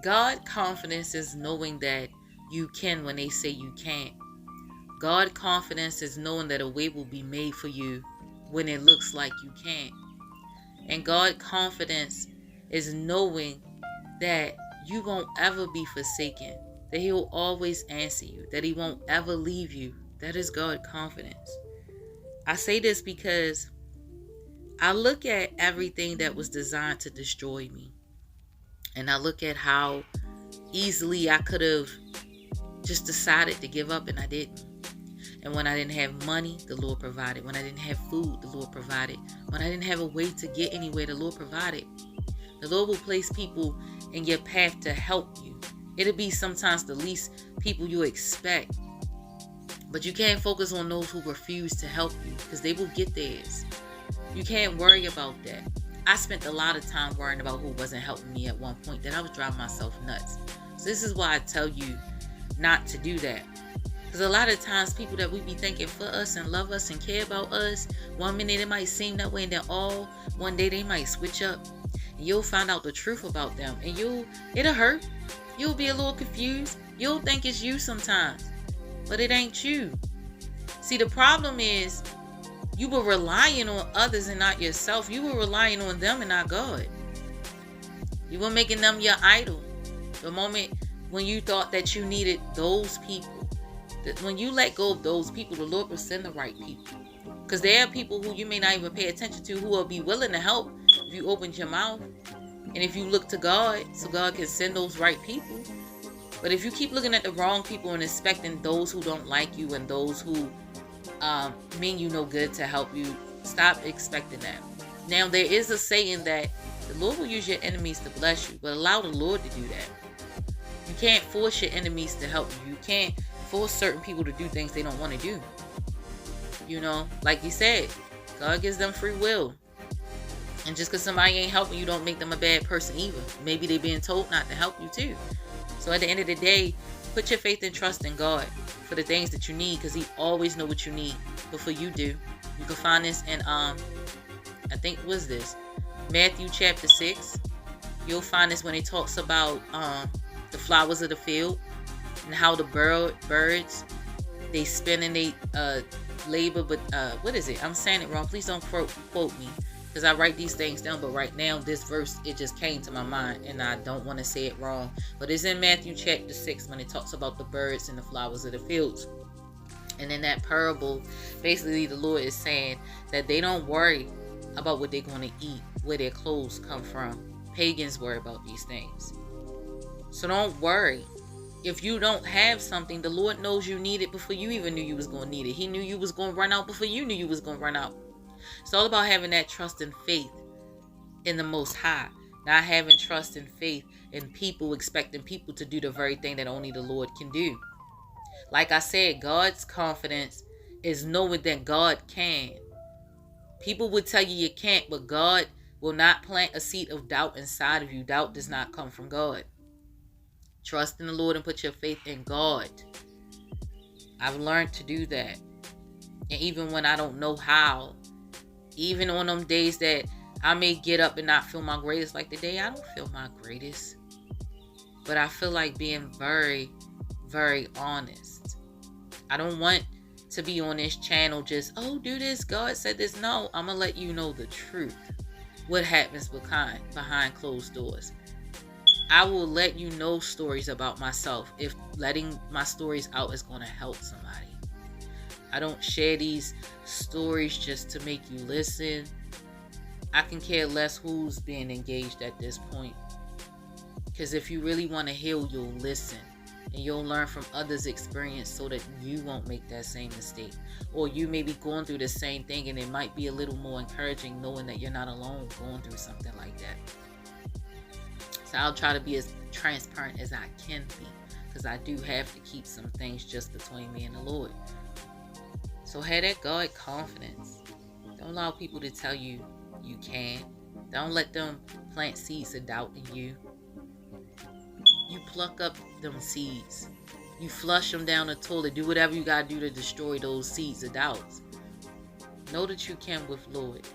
God confidence is knowing that you can when they say you can't. God confidence is knowing that a way will be made for you when it looks like you can't. And God confidence is knowing that you won't ever be forsaken, that He will always answer you, that He won't ever leave you. That is God confidence. I say this because I look at everything that was designed to destroy me. And I look at how easily I could have just decided to give up, and I didn't. And when I didn't have money, the Lord provided. When I didn't have food, the Lord provided. When I didn't have a way to get anywhere, the Lord provided. The Lord will place people in your path to help you. It'll be sometimes the least people you expect. But you can't focus on those who refuse to help you, because they will get theirs. You can't worry about that. I spent a lot of time worrying about who wasn't helping me at one point, that I was driving myself nuts. So this is why I tell you not to do that. Because a lot of times people that we be thinking for us and love us and care about us, one minute it might seem that way, and then one day they might switch up. And you'll find out the truth about them, and it'll hurt. You'll be a little confused. You'll think it's you sometimes, but it ain't you. See, the problem is you were relying on others and not yourself. You were relying on them and not God. You were making them your idol. The moment when you thought that you needed those people, that when you let go of those people, the Lord will send the right people. Because there are people who you may not even pay attention to, who will be willing to help if you open your mouth and if you look to God, so God can send those right people. But if you keep looking at the wrong people and expecting those who don't like you and those who mean you no good to help you, stop expecting that. Now, there is a saying that the Lord will use your enemies to bless you, but allow the Lord to do that. You can't force your enemies to help you. You can't force certain people to do things they don't want to do. You know, like you said, God gives them free will. And just because somebody ain't helping you, don't make them a bad person either. Maybe they're being told not to help you too. So at the end of the day, put your faith and trust in God for the things that you need, because He always know what you need before you do. You can find this in I think was this Matthew chapter 6. You'll find this when it talks about the flowers of the field and how the birds they spin and they labor, but what is it? I'm saying it wrong. Please don't quote me, because I write these things down, but right now this verse, it just came to my mind and I don't want to say it wrong. But it's in Matthew chapter 6 when it talks about the birds and the flowers of the fields. And in that parable, basically the Lord is saying that they don't worry about what they're going to eat, where their clothes come from. Pagans worry about these things. So don't worry. If you don't have something, the Lord knows you need it before you even knew you was going to need it. He knew you was going to run out before you knew you was going to run out. It's all about having that trust and faith in the Most High. Not having trust and faith in people, expecting people to do the very thing that only the Lord can do. Like I said, God's confidence is knowing that God can. People would tell you can't, but God will not plant a seed of doubt inside of you. Doubt does not come from God. Trust in the Lord and put your faith in God. I've learned to do that. And even when I don't know how, even on them days that I may get up and not feel my greatest, like today, I don't feel my greatest. But I feel like being very, very honest. I don't want to be on this channel just, oh, do this, God said this. No, I'm going to let you know the truth. What happens behind closed doors. I will let you know stories about myself if letting my stories out is going to help somebody. I don't share these stories just to make you listen. I can care less who's being engaged at this point. Because if you really want to heal, you'll listen. And you'll learn from others' experience so that you won't make that same mistake. Or you may be going through the same thing, and it might be a little more encouraging knowing that you're not alone going through something like that. So I'll try to be as transparent as I can be, because I do have to keep some things just between me and the Lord. So have that God confidence. Don't allow people to tell you you can't. Don't let them plant seeds of doubt in you. You pluck up them seeds. You flush them down the toilet. Do whatever you gotta do to destroy those seeds of doubts. Know that you can with Lord.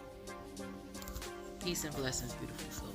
Peace and blessings, beautiful soul.